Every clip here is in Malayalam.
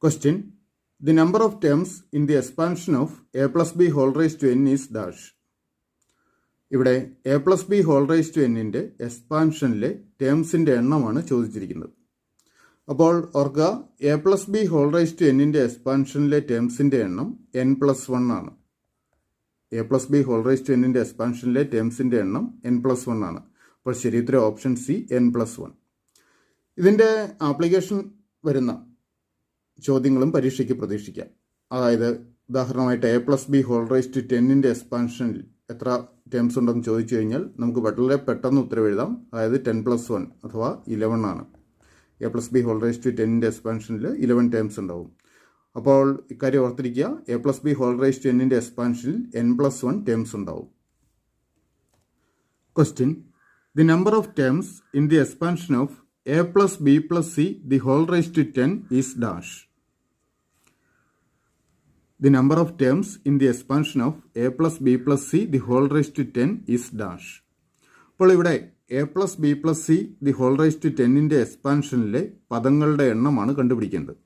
Question. The number of terms in the expansion of a plus b whole raised to n is dash. ഇവിടെ A plus B whole raise to എന്നിൻ്റെ എക്സ്പാൻഷനിലെ ടേംസിൻ്റെ എണ്ണമാണ് ചോദിച്ചിരിക്കുന്നത്. അപ്പോൾ ഓർക്കുക, A plus B whole raise to എന്നിൻ്റെ എക്സ്പാൻഷനിലെ ടേംസിൻ്റെ എണ്ണം n+1 ആണ്. A plus B whole raise to എന്നിൻ്റെ എക്സ്പാൻഷനിലെ ടേംസിൻ്റെ എണ്ണം n+1 ആണ്. അപ്പോൾ ശരി ഉത്തരം ഓപ്ഷൻ സി n+1. ഇതിൻ്റെ ആപ്ലിക്കേഷൻ വരുന്ന ചോദ്യങ്ങളും പരീക്ഷയ്ക്ക് പ്രതീക്ഷിക്കാം. അതായത് ഉദാഹരണമായിട്ട് A plus B whole raise to 10ൻ്റെ എക്സ്പാൻഷനിൽ എത്ര ടേംസ് ഉണ്ടെന്ന് ചോദിച്ചു കഴിഞ്ഞാൽ നമുക്ക് വളരെ പെട്ടെന്ന് ഉത്തരം എഴുതാം. അതായത് 10+1 അഥവാ 11 ആണ്. A plus B whole raise to 10ൻ്റെ എക്സ്പാൻഷനിൽ 11 ടേംസ് ഉണ്ടാവും. അപ്പോൾ ഇക്കാര്യം ഓർത്തിരിക്കുക, A plus B whole raise to എന്നിൻ്റെ എക്സ്പാൻഷനിൽ n+1 ടേംസ് ഉണ്ടാവും. Question. The number of terms in the expansion of A plus B plus C the whole raise to 10 is dash. The number of terms in the expansion of a plus b plus c the whole raised to 10 is dash. അപ്പോൾ ഇവിടെ a plus b plus c the whole raised to 10ൻ്റെ എക്സ്പാൻഷനിലെ പദങ്ങളുടെ എണ്ണമാണ് കണ്ടുപിടിക്കേണ്ടത്.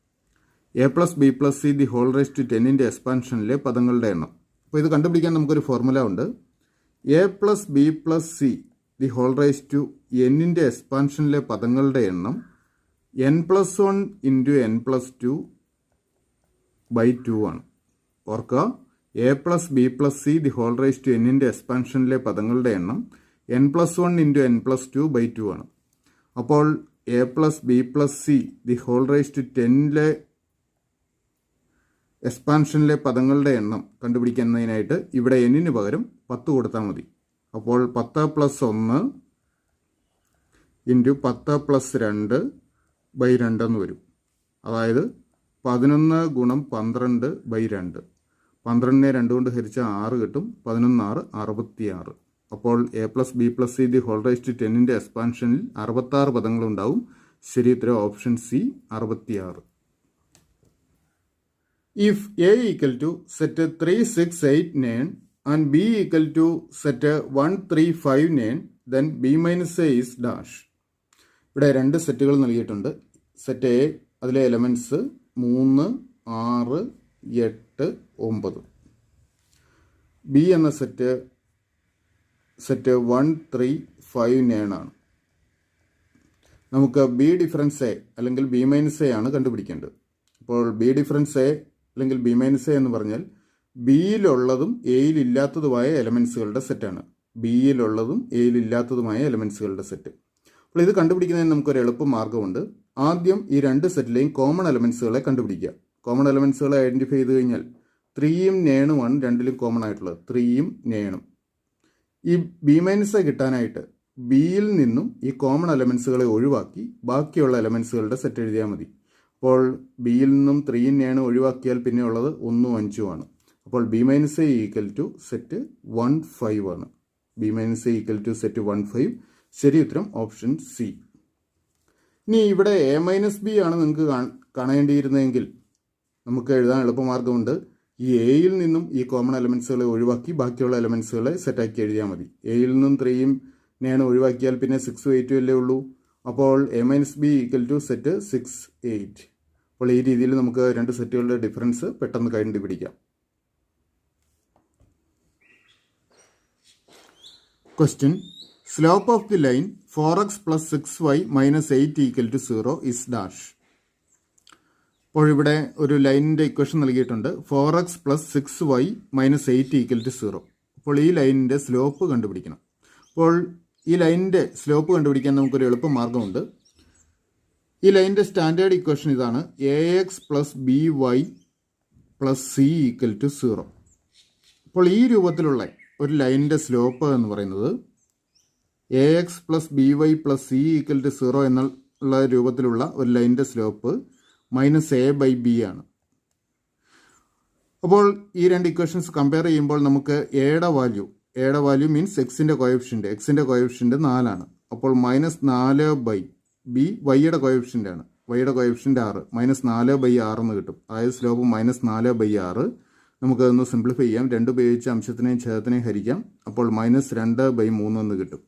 a plus b plus c the whole raised to 10ൻ്റെ എക്സ്പാൻഷനിലെ പദങ്ങളുടെ എണ്ണം. അപ്പോൾ ഇത് കണ്ടുപിടിക്കാൻ നമുക്കൊരു ഫോർമുല ഉണ്ട്. a plus b plus c the whole raised to n-ൻ്റെ എക്സ്പാൻഷനിലെ പദങ്ങളുടെ എണ്ണം n+1 into n+2 by 2 ആണ്. ഓർക്കുക, A plus B plus C the whole raise to എന്നിൻ്റെ എക്സ്പാൻഷനിലെ പദങ്ങളുടെ എണ്ണം n+1 into n+2 by 2 ആണ്. അപ്പോൾ A plus B plus C the whole raise to 10ലെ എക്സ്പാൻഷനിലെ പദങ്ങളുടെ എണ്ണം കണ്ടുപിടിക്കുന്നതിനായിട്ട് ഇവിടെ എന്നിന് പകരം 10 കൊടുത്താൽ മതി. അപ്പോൾ 10+1 ഇൻറ്റു 10+2 by 2 എന്ന് വരും. അതായത് 11 ഗുണം 12 by 2. 12നെ 2 കൊണ്ട് ഹരിച്ചാൽ 6 കിട്ടും. 11 66. അപ്പോൾ A plus B plus C the whole raise to 10ൻ്റെ എക്സ്പാൻഷനിൽ 66 പദങ്ങളുണ്ടാവും. ശരി ഉത്തരം option C 66. If A equal to set 3, 6, 8, 9 and B equal to set 1, 3, 5, 9 then B minus A is dash. ഇവിടെ 2 സെറ്റുകൾ നൽകിയിട്ടുണ്ട്. സെറ്റ് എ, അതിലെ എലമെൻറ്റ്സ് 3, 6, 8, 9. ബി എന്ന സെറ്റ് 1, 3, 5, 9 ആണ്. നമുക്ക് ബി ഡിഫറൻസ് എ അല്ലെങ്കിൽ ബി മൈനസ് എ ആണ് കണ്ടുപിടിക്കേണ്ടത്. അപ്പോൾ ബി ഡിഫറൻസ് എ അല്ലെങ്കിൽ ബി മൈനസ് എ എന്ന് പറഞ്ഞാൽ ബിയിലുള്ളതും എയിലില്ലാത്തതുമായ എലമെൻസുകളുടെ സെറ്റാണ്. ബിയിലുള്ളതും എയിലില്ലാത്തതുമായ എലമെൻസുകളുടെ സെറ്റ്. അപ്പോൾ ഇത് കണ്ടുപിടിക്കുന്നതിന് നമുക്കൊരു എളുപ്പ മാർഗ്ഗമുണ്ട്. ആദ്യം ഈ 2 സെറ്റിലെയും കോമൺ എലമെൻസുകളെ കണ്ടുപിടിക്കുക. കോമൺ എലമെൻസുകളെ ഐഡൻറ്റിഫൈ ചെയ്ത് കഴിഞ്ഞാൽ 3യും 9ഉം ആണ് രണ്ടിലും കോമൺ ആയിട്ടുള്ളത്. 3യും 9ഉം. ഈ ബി മൈനസ് കിട്ടാനായിട്ട് ബിയിൽ നിന്നും ഈ കോമൺ എലമെൻസുകളെ ഒഴിവാക്കി ബാക്കിയുള്ള എലമെൻസുകളുടെ സെറ്റ് എഴുതിയാൽ മതി. അപ്പോൾ ബിയിൽ നിന്നും 3യും 9ഉം ഒഴിവാക്കിയാൽ പിന്നെ ഉള്ളത് 1ഉം 5ഉം ആണ്. അപ്പോൾ B minus A equal to set 1, 5 ആണ്. B minus A equal to set 1, 5. ശരി ഉത്തരം ഓപ്ഷൻ സി. ഇനി ഇവിടെ എ മൈനസ് ബി ആണ് നിങ്ങൾക്ക് കാണേണ്ടിയിരുന്നതെങ്കിൽ നമുക്ക് എഴുതാൻ എളുപ്പമാർഗ്ഗമുണ്ട്. ഈ എയിൽ നിന്നും ഈ കോമൺ എലമെൻസുകളെ ഒഴിവാക്കി ബാക്കിയുള്ള എലമെൻസുകളെ സെറ്റാക്കി എഴുതിയാൽ മതി. എയിൽ നിന്നും 3യും 9ഉം ഒഴിവാക്കിയാൽ പിന്നെ 6ഉം 8ഉം അല്ലേ ഉള്ളൂ. അപ്പോൾ A minus B equal to set 6, 8. അപ്പോൾ ഈ രീതിയിൽ നമുക്ക് 2 സെറ്റുകളുടെ ഡിഫറൻസ് പെട്ടെന്ന് കണ്ടുപിടിക്കാം. Question. Slope of the line 4x plus 6y minus 8 equal to 0 is dash. അപ്പോൾ ഇവിടെ ഒരു ലൈനിൻ്റെ ഇക്വേഷൻ നൽകിയിട്ടുണ്ട്. 4x plus 6y minus 8 equal to 0. അപ്പോൾ ഈ ലൈനിൻ്റെ സ്ലോപ്പ് കണ്ടുപിടിക്കണം. അപ്പോൾ ഈ ലൈനിൻ്റെ സ്ലോപ്പ് കണ്ടുപിടിക്കാൻ നമുക്കൊരു എളുപ്പ മാർഗ്ഗമുണ്ട്. ഈ ലൈനിൻ്റെ സ്റ്റാൻഡേർഡ് ഇക്വേഷൻ ഇതാണ്. ax plus by plus c equal to 0. അപ്പോൾ ഈ രൂപത്തിലുള്ള ഒരു ലൈനിൻ്റെ സ്ലോപ്പ് എന്ന് പറയുന്നത് ax plus by plus c equal to 0 എന്നുള്ള രൂപത്തിലുള്ള ഒരു ലൈനിൻ്റെ സ്ലോപ്പ് -a/b ആണ്. അപ്പോൾ ഈ 2 ഇക്വേഷൻസ് കമ്പയർ ചെയ്യുമ്പോൾ നമുക്ക് എയുടെ വാല്യൂ മീൻസ് എക്സിൻ്റെ കോയഫിഷ്യൻ്റ് 4 ആണ്. അപ്പോൾ -4/b വൈയുടെ കോയഫിഷ്യൻ്റ് ആണ്. വൈയുടെ കോയഫിഷ്യൻ്റ് 6 -4/6 എന്ന് കിട്ടും. അതായത് സ്ലോപ്പ് -4/6. നമുക്കതൊന്ന് സിംപ്ലിഫൈ ചെയ്യാം. 2 ഉപയോഗിച്ച് അംശത്തിനെയും ഛേദത്തിനെയും ഹരിക്കാം. അപ്പോൾ -2/3 എന്ന് കിട്ടും.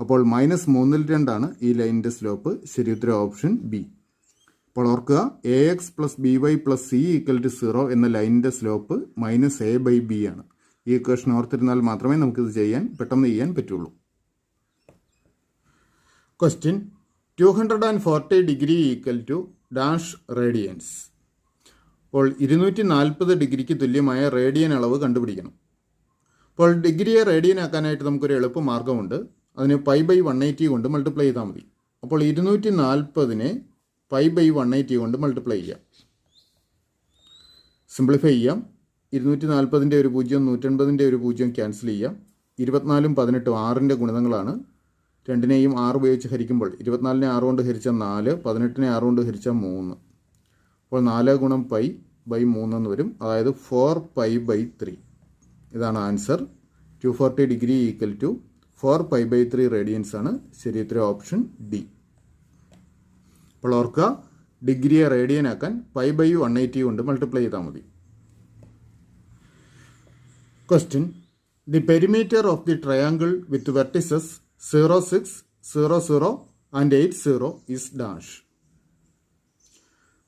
അപ്പോൾ -3/2 ഈ ലൈനിൻ്റെ സ്ലോപ്പ്. ശരി ഉത്തരം ഓപ്ഷൻ ബി. അപ്പോൾ ഓർക്കുക AX + BY + C = 0 എന്ന ലൈനിൻ്റെ സ്ലോപ്പ് -A/B ആണ്. ഈ ഇക്വേഷൻ ഓർത്തിരുന്നാൽ മാത്രമേ നമുക്കിത് പെട്ടെന്ന് ചെയ്യാൻ പറ്റുള്ളൂ. Question 240 degree dash radians. അപ്പോൾ 240 ഡിഗ്രിക്ക് തുല്യമായ റേഡിയൻ അളവ് കണ്ടുപിടിക്കണം. അപ്പോൾ ഡിഗ്രിയെ റേഡിയൻ ആക്കാനായിട്ട് നമുക്കൊരു എളുപ്പ മാർഗ്ഗമുണ്ട്. അതിന് π/180 കൊണ്ട് മൾട്ടിപ്ലൈ ചെയ്താൽ മതി. അപ്പോൾ 240നെ π/180 കൊണ്ട് മൾട്ടിപ്ലൈ ചെയ്യാം. സിംപ്ലിഫൈ ചെയ്യാം. 240ൻ്റെ ഒരു 0, 180ൻ്റെ ഒരു 0 ക്യാൻസൽ ചെയ്യാം. 24ഉം 18ഉം 6ൻ്റെ ഗുണിതങ്ങളാണ്. രണ്ടിനെയും 6 ഉപയോഗിച്ച് ഹരിക്കുമ്പോൾ 24നെ 6 കൊണ്ട് ഹരിച്ചാൽ 4, 18നെ 6 കൊണ്ട് ഹരിച്ചാൽ 3. അപ്പോൾ 4 × π/3 എന്ന് വരും. അതായത് 4π/3. ഇതാണ് ആൻസർ. 240 ഡിഗ്രി = 4π/3 റേഡിയൻസ് ആണ്. ശരി ഉത്തരം ഓപ്ഷൻ ഡി. അപ്പോൾ ഓർക്കുക ഡിഗ്രിയെ റേഡിയൻ ആക്കാൻ π/180 കൊണ്ട് മൾട്ടിപ്ലൈ ചെയ്താൽ മതി. Question the perimeter of the triangle with vertices 0, 6, 0, 0 and 8, 0 is dash.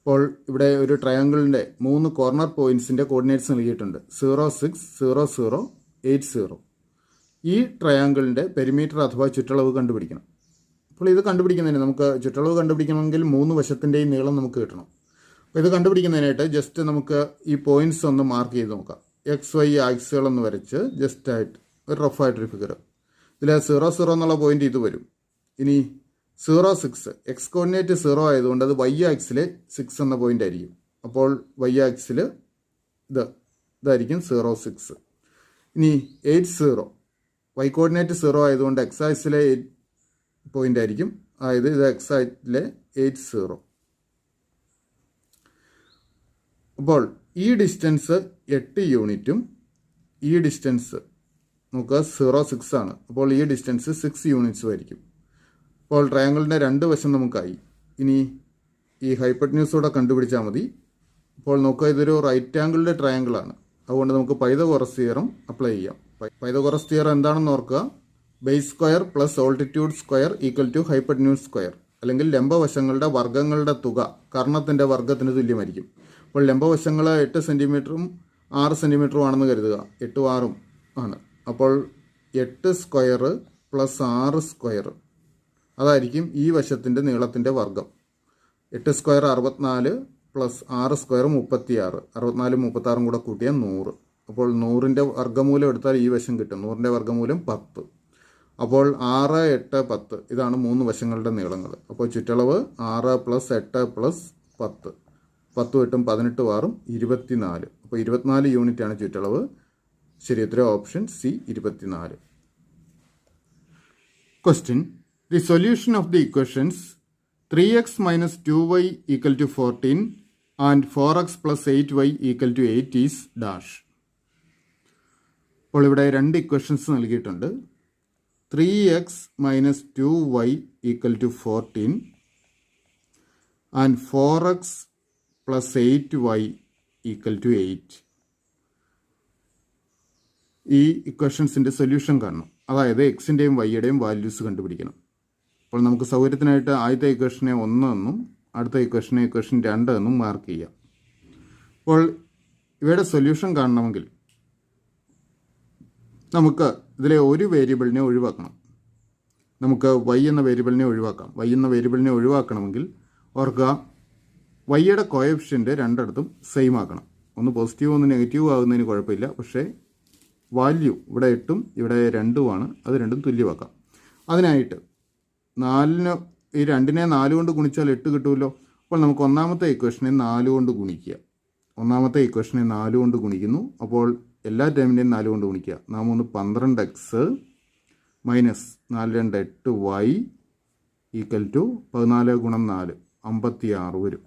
അപ്പോൾ ഇവിടെ ഒരു ട്രയാങ്കിളിൻ്റെ 3 കോർണർ പോയിൻറ്റ്സിൻ്റെ കോർഡിനേറ്റ്സ് നൽകിയിട്ടുണ്ട്. 0, 6, 0, 0, 8, 0. ഈ ട്രയാങ്കിളിൻ്റെ പെരിമീറ്റർ അഥവാ ചുറ്റളവ് കണ്ടുപിടിക്കണം. അപ്പോൾ ഇത് കണ്ടുപിടിക്കുന്നതിന് നമുക്ക് ചുറ്റളവ് കണ്ടുപിടിക്കണമെങ്കിൽ 3 വശത്തിൻ്റെയും നീളം നമുക്ക് കിട്ടണം. അപ്പോൾ ഇത് കണ്ടുപിടിക്കുന്നതിനായിട്ട് ജസ്റ്റ് നമുക്ക് ഈ പോയിൻറ്റ്സ് ഒന്ന് മാർക്ക് ചെയ്ത് നോക്കാം. XY ആക്സുകളൊന്ന് വരച്ച് ജസ്റ്റ് ആയിട്ട് ഒരു റഫായിട്ടൊരു ഫിഗർ. ഇതിൽ 0, 0 എന്നുള്ള പോയിന്റ് ഇത് വരും. ഇനി 0, 6 എക്സ് കോർഡിനേറ്റ് 0 ആയതുകൊണ്ട് അത് Y ആക്സിൽ 6 എന്ന പോയിന്റ് ആയിരിക്കും. അപ്പോൾ Y ആക്സിൽ ഇതായിരിക്കും 0, 6. ഇനി 8, 0 Y കോർഡിനേറ്റ് 0 ആയതുകൊണ്ട് X ആക്സിലെ 8 പോയിന്റ് ആയിരിക്കും. അതായത് ഇത് X ആക്സിലെ 8, 0. അപ്പോൾ ഈ ഡിസ്റ്റൻസ് 8 യൂണിറ്റും ഈ ഡിസ്റ്റൻസ് നമുക്ക് 0, 6 ആണ്. അപ്പോൾ ഈ ഡിസ്റ്റൻസ് 6 യൂണിറ്റ്സും ആയിരിക്കും. അപ്പോൾ ട്രയാങ്കിളിൻ്റെ 2 വശം നമുക്കായി. ഇനി ഈ ഹൈപ്പട്ന്യൂസ് കൂടെ കണ്ടുപിടിച്ചാൽ മതി. അപ്പോൾ നോക്കുക ഇതൊരു റൈറ്റ് ആംഗിളിൻ്റെ ട്രയാങ്കിളാണ്. അതുകൊണ്ട് നമുക്ക് പൈതഗോറസ് തിയറം അപ്ലൈ ചെയ്യാം. പൈതഗോറസ് തിയറം എന്താണെന്ന് ഓർക്കുക. Base square plus altitude square = hypotenuse square. അല്ലെങ്കിൽ ലംബവശങ്ങളുടെ വർഗ്ഗങ്ങളുടെ തുക കർണത്തിൻ്റെ വർഗ്ഗത്തിന് തുല്യമായിരിക്കും. അപ്പോൾ ലംബവശങ്ങൾ 8 സെൻറ്റിമീറ്ററും 6 സെൻറ്റിമീറ്ററും ആണെന്ന് കരുതുക. 8ഉം 6ഉം ആണ്. അപ്പോൾ 8 സ്ക്വയർ + 6 സ്ക്വയർ അതായിരിക്കും ഈ വശത്തിൻ്റെ നീളത്തിൻ്റെ വർഗ്ഗം. 8 സ്ക്വയർ 64 + 6 സ്ക്വയർ 36. 64ഉം 36ഉം കൂടെ കൂട്ടിയാൽ 100. അപ്പോൾ 100ൻ്റെ വർഗ്ഗമൂലം എടുത്താൽ ഈ വശം കിട്ടും. 100ൻ്റെ വർഗ്ഗമൂലം 10. അപ്പോൾ 6, 8, 10 ഇതാണ് 3 വശങ്ങളുടെ നീളങ്ങൾ. അപ്പോൾ ചുറ്റളവ് 6 + 8 + 10. 10, 8, 18, 6, 24. അപ്പോൾ 24 യൂണിറ്റാണ് ചുറ്റളവ്. ശരി ഉത്തരം option C 24. Question the solution of the equations 3x - 2y = 14 and 4x + 8y = 8 is dash. അപ്പോൾ ഇവിടെ 2 ഇക്വേഷൻസ് നൽകിയിട്ടുണ്ട്. 3x - 2y = 14 and 4x + 8y = 8. ഈ ഇക്വേഷൻസിൻ്റെ സൊല്യൂഷൻ കാണണം. അതായത് എക്സിൻ്റെയും വൈയുടെയും വാല്യൂസ് കണ്ടുപിടിക്കണം. അപ്പോൾ നമുക്ക് സൗകര്യത്തിനായിട്ട് ആദ്യത്തെ ഇക്വേഷനെ 1 എന്നും അടുത്ത ഇക്വേഷൻ 2 എന്നും മാർക്ക് ചെയ്യാം. അപ്പോൾ ഇവയുടെ സൊല്യൂഷൻ കാണണമെങ്കിൽ നമുക്ക് ഇതിലെ ഒരു വേരിയബിളിനെ ഒഴിവാക്കണം. നമുക്ക് y എന്ന വേരിയബിളിനെ ഒഴിവാക്കാം. y എന്ന വേരിയബിളിനെ ഒഴിവാക്കണമെങ്കിൽ ഓർക്കുക വൈയുടെ കോഎഫിഷ്യൻ്റ് രണ്ടിടത്തും സെയിം ആക്കണം. ഒന്ന് പോസിറ്റീവ് ഒന്ന് നെഗറ്റീവ് ആകുന്നതിന് കുഴപ്പമില്ല. പക്ഷേ വാല്യൂ ഇവിടെ 8ഉം ഇവിടെ 2ഉമാണ്. അത് രണ്ടും തുല്യമാക്കാം. അതിനായിട്ട് 4ന് ഈ 2നെ 4 കൊണ്ട് ഗുണിച്ചാൽ 8 കിട്ടുമല്ലോ. അപ്പോൾ നമുക്ക് ഒന്നാമത്തെ ഇക്വേഷനെ 4 കൊണ്ട് ഗുണിക്കുക. ഒന്നാമത്തെ ഇക്വേഷനെ 4 കൊണ്ട് ഗുണിക്കുന്നു. അപ്പോൾ എല്ലാ ടൈമിൻ്റെയും 4 കൊണ്ട് ഗുണിക്കുക. 4 12x - 4 2 8y = 14 × 4 56 വരും.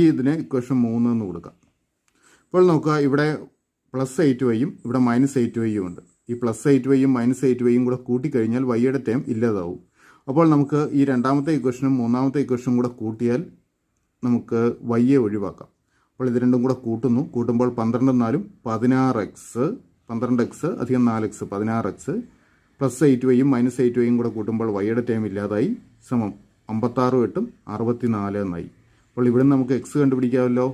ഇതിനെ ഇക്വേഷൻ 3 എന്ന് കൊടുക്കാം. ഇപ്പോൾ നോക്കുക ഇവിടെ +8y ഇവിടെ -8y ഉണ്ട്. ഈ +8y -8y കൂടെ കൂട്ടിക്കഴിഞ്ഞാൽ വൈയുടെ ടേം ഇല്ലാതാവും. അപ്പോൾ നമുക്ക് ഈ രണ്ടാമത്തെ ഇക്വേഷനും മൂന്നാമത്തെ ഇക്വേഷനും കൂടെ കൂട്ടിയാൽ നമുക്ക് വൈയെ ഒഴിവാക്കാം. അപ്പോൾ ഇത് രണ്ടും കൂടെ കൂട്ടുമ്പോൾ 12 4 16x 12x അധികം 4x 16x +8y -8y കൂടെ കൂട്ടുമ്പോൾ വൈയുടെ ടേം ഇല്ലാതായി സമം 56 8 64 എന്നായി. അപ്പോൾ ഇവിടെ നമുക്ക് എക്സ് കണ്ടുപിടിക്കാമല്ലോ.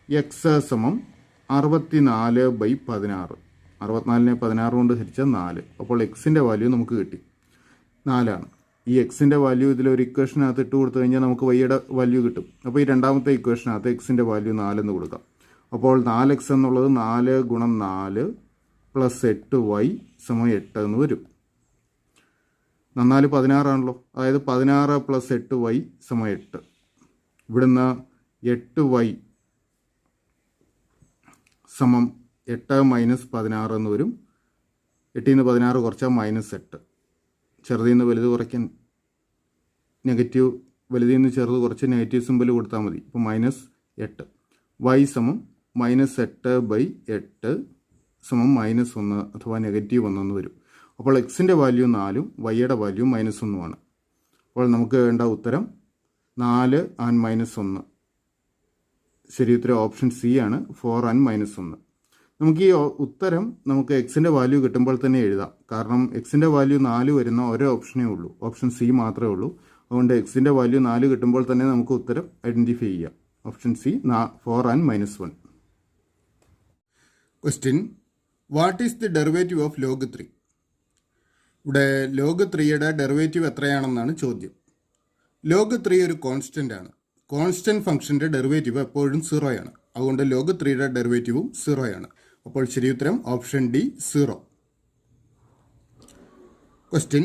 എക്സ് സമം 64/16. 64നെ 16 കൊണ്ട് ഹരിച്ചാൽ 4. അപ്പോൾ എക്സിൻ്റെ വാല്യൂ നമുക്ക് കിട്ടി 4ആണ്. ഈ എക്സിൻ്റെ വാല്യൂ ഇതിലൊരു ഇക്വേഷനകത്ത് ഇട്ട് കൊടുത്തു കഴിഞ്ഞാൽ നമുക്ക് വൈയുടെ വാല്യൂ കിട്ടും. അപ്പോൾ ഈ രണ്ടാമത്തെ ഇക്വേഷനകത്ത് എക്സിൻ്റെ വാല്യൂ 4 എന്ന് കൊടുക്കാം. അപ്പോൾ 4x എന്നുള്ളത് 4 × 4 + 8y = 8 എന്ന് വരും. 4 16 ആണല്ലോ. അതായത് 16 + 8y = 8. ഇവിടുന്ന് 8y സമം 8 - 16 എന്ന് വരും. 8ൽ നിന്ന് 16 കുറച്ചാൽ -8. ചെറുതിൽ നിന്ന് വലുത് കുറയ്ക്കാൻ നെഗറ്റീവ്, വലുതിൽ നിന്ന് ചെറുത് കുറച്ച് നെഗറ്റീവ് സിമ്പിൾ കൊടുത്താൽ മതി. ഇപ്പോൾ -8. y സമം -8/8 സമം -1 അഥവാ -1 എന്ന് വരും. അപ്പോൾ എക്സിൻ്റെ വാല്യൂ 4ഉം വൈയുടെ വാല്യൂ -1ഉമാണ്. അപ്പോൾ നമുക്ക് വേണ്ട ഉത്തരം 4 and -1. ശരി ഉത്തരം ഓപ്ഷൻ സി ആണ്, 4 and -1. നമുക്ക് ഈ ഉത്തരം നമുക്ക് എക്സിൻ്റെ വാല്യൂ കിട്ടുമ്പോൾ തന്നെ എഴുതാം. കാരണം എക്സിൻ്റെ വാല്യൂ 4 വരുന്ന ഒരേ ഓപ്ഷനേ ഉള്ളൂ, ഓപ്ഷൻ സി മാത്രമേ ഉള്ളൂ. അതുകൊണ്ട് എക്സിൻ്റെ വാല്യൂ 4 കിട്ടുമ്പോൾ തന്നെ നമുക്ക് ഉത്തരം ഐഡൻറ്റിഫൈ ചെയ്യാം. Option C 4 and -1. Question, what is the derivative of log 3? ഇവിടെ log 3യുടെ ഡെറിവേറ്റീവ് എത്രയാണെന്നാണ് ചോദ്യം. log 3 ഒരു കോൺസ്റ്റൻ്റ് ആണ്. കോൺസ്റ്റൻ്റ് ഫംഗ്ഷൻ്റെ ഡെറിവേറ്റീവ് എപ്പോഴും 0 ആണ്. അതുകൊണ്ട് log 3യുടെ ഡെറിവേറ്റീവും 0 ആണ്. അപ്പോൾ ശരി ഉത്തരം option D 0. Question,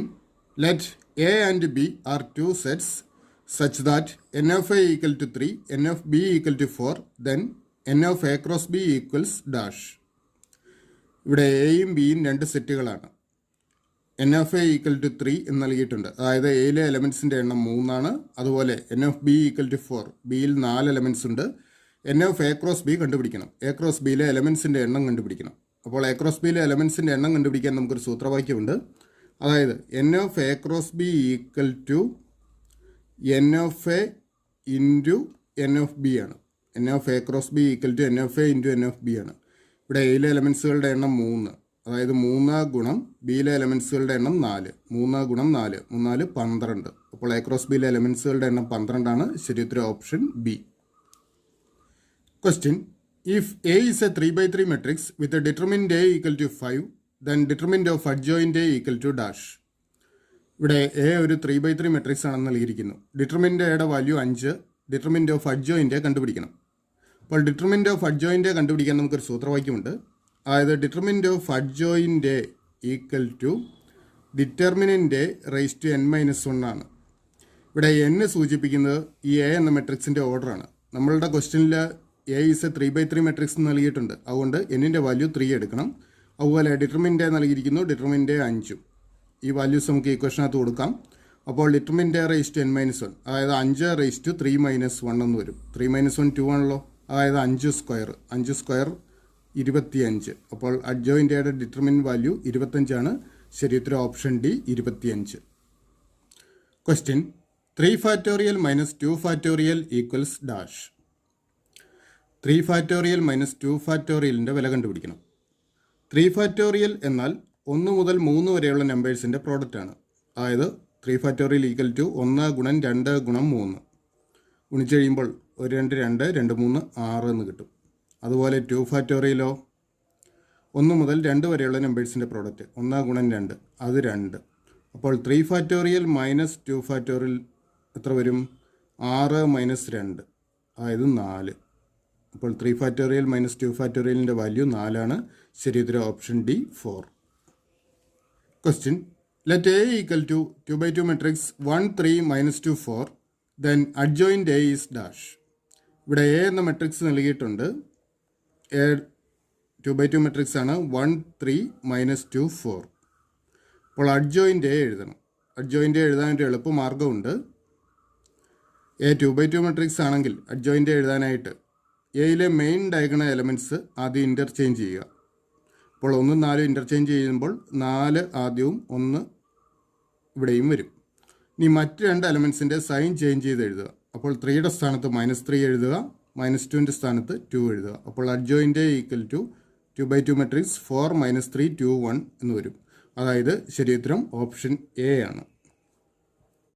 let A and B are 2 sets such that n of a equal to 3, n of b equal to 4, then n of a cross b equals dash. ഇവിടെ എയും ബിയും 2 സെറ്റുകളാണ്. n of a equal to 3 എന്ന് നൽകിയിട്ടുണ്ട്. അതായത് എയിലെ എലമെൻസിൻ്റെ എണ്ണം 3 ആണ്. അതുപോലെ n of b equal to 4, ബിയിൽ 4 എലമെൻസ് ഉണ്ട്. n of a cross b കണ്ടുപിടിക്കണം. a cross bയിലെ എലമെൻസിൻ്റെ എണ്ണം കണ്ടുപിടിക്കണം. അപ്പോൾ a cross bയിലെ എലമെൻസിൻ്റെ എണ്ണം കണ്ടുപിടിക്കാൻ നമുക്കൊരു സൂത്രവാക്യമുണ്ട്. അതായത് n of a cross b equal to n of a into n of b ആണ്. n of a cross b equal to n of a into n of b ആണ്. ഇവിടെ എയിലെ എലമെൻസുകളുടെ എണ്ണം 3, അതായത് 3 ഗുണം ബിയിലെ എലമെൻസുകളുടെ എണ്ണം 4. 3 ഗുണം 4, 3 12. അപ്പോൾ എ ക്രോസ് ബിയിലെ എലമെൻസുകളുടെ എണ്ണം 12 ആണ്. ശരി ഉത്തരം option B. Question, if A is a 3/3 matrix with determinant A equal to 5, then determinant of adjoint A equal to dash. ഇവിടെ എ ഒരു 3/3 മെട്രിക്സ് ആണെന്ന് നൽകിയിരിക്കുന്നു. ഡിറ്റർമിനന്റ് എയുടെ വാല്യൂ 5, ഡിറ്റർമിനന്റ് ഓഫ് അഡ്ജോയിന്റ് കണ്ടുപിടിക്കണം. അപ്പോൾ ഡിറ്റർമിനന്റ് ഓഫ് അഡ്ജോയിന്റ് കണ്ടുപിടിക്കാൻ നമുക്കൊരു സൂത്രവാക്യമുണ്ട്. അതായത് determinant of adjoint equal to determinant raise to n-1 ആണ്. ഇവിടെ n സൂചിപ്പിക്കുന്നത് ഈ എ എന്ന മെട്രിക്സിൻ്റെ ഓർഡറാണ്. നമ്മളുടെ ക്വസ്റ്റ്യനിൽ എ ഈസ് എ 3/3 മെട്രിക്സ് നൽകിയിട്ടുണ്ട്. അതുകൊണ്ട് എന്നിൻ്റെ വാല്യൂ 3 എടുക്കണം. അതുപോലെ ഡിറ്റർമിനന്റ് നൽകിയിരിക്കുന്നു, ഡിറ്റർമിനന്റ് 5. ഈ വാല്യൂസ് നമുക്ക് ഇക്വേഷനകത്ത് കൊടുക്കാം. അപ്പോൾ ഡിറ്റർമിനന്റ് റൈസ് ടു n-1, അതായത് 5 റൈസ് ടു 3 - 1 എന്ന് വരും. 3 - 1 2 ആണല്ലോ. അതായത് 5 സ്ക്വയർ 25. അപ്പോൾ അഡ്ജോയിന്റ് എയുടെ ഡിറ്റർമിനന്റ് വാല്യൂ 25 ആണ്. ശരി ഉത്തരം option D 25. Question, 3 factorial - 2 factorial equals dash. 3 factorial - 2 ഫാക്ടോറിയലിൻ്റെ വില കണ്ടുപിടിക്കണം. 3 ഫാക്ടോറിയൽ എന്നാൽ 1 മുതൽ 3 വരെയുള്ള നമ്പേഴ്സിൻ്റെ പ്രോഡക്റ്റാണ്. അതായത് 3 ഫാക്ടോറിയൽ ഈക്വൽ ടു 1 ഗുണം 2 ഗുണം 3 ഗുണിച്ച് കഴിയുമ്പോൾ 1 2 2 2 3 6 എന്ന് കിട്ടും. അതുപോലെ 2 ഫാക്ടോറിയലോ 1 മുതൽ 2 വരെയുള്ള നമ്പേഴ്സിൻ്റെ പ്രോഡക്റ്റ് 1 ഗുണം 2, അത് 2. അപ്പോൾ 3 ഫാക്ടോറിയൽ - 2 ഫാക്ടോറിയൽ എത്ര വരും? 6 - 2, അതായത് 4. അപ്പോൾ 3 ഫാക്ടോറിയൽ - 2 ഫാക്ടോറിയലിൻ്റെ വാല്യൂ 4 ആണ്. ശരി ഉത്തരം option D 4. Question, let A equal to 2/2 matrix 1 3 - 2 4, then adjoint A is dash. ഇവിടെ എ എന്ന മെട്രിക്സ് നൽകിയിട്ടുണ്ട്. എ 2/2 മെട്രിക്സ് ആണ്. 1 3 - 2 4. അപ്പോൾ അഡ്ജോയിന്റ് എ എഴുതണം. അഡ്ജോയിന്റ് എ എഴുതാനൊരു എളുപ്പമാർഗ്ഗമുണ്ട്. എ 2/2 മെട്രിക്സ് ആണെങ്കിൽ അഡ്ജോയിന്റ് എ എഴുതാനായിട്ട് എയിലെ മെയിൻ ഡയഗണൽ എലമെൻറ്റ്സ് ആദ്യം ഇൻ്റർചേഞ്ച് ചെയ്യുക. അപ്പോൾ 1 4 ഇൻ്റർചേഞ്ച് ചെയ്യുമ്പോൾ 4 ആദ്യവും 1 ഇവിടെയും വരും. ഇനി മറ്റ് 2 എലമെൻറ്റ്സിൻ്റെ സൈൻ ചേഞ്ച് ചെയ്ത് എഴുതുക. അപ്പോൾ 3യുടെ സ്ഥാനത്ത് -3 എഴുതുക, -2ൻ്റെ സ്ഥാനത്ത് 2 എഴുതുക. അപ്പോൾ അഡ്ജോയിന്റ് ഈക്വൽ ടു 2/2 മെട്രിക്സ് 4 - 3 2 1 എന്ന് വരും. അതായത് ശരി ഉത്തരം ഓപ്ഷൻ എ ആണ്.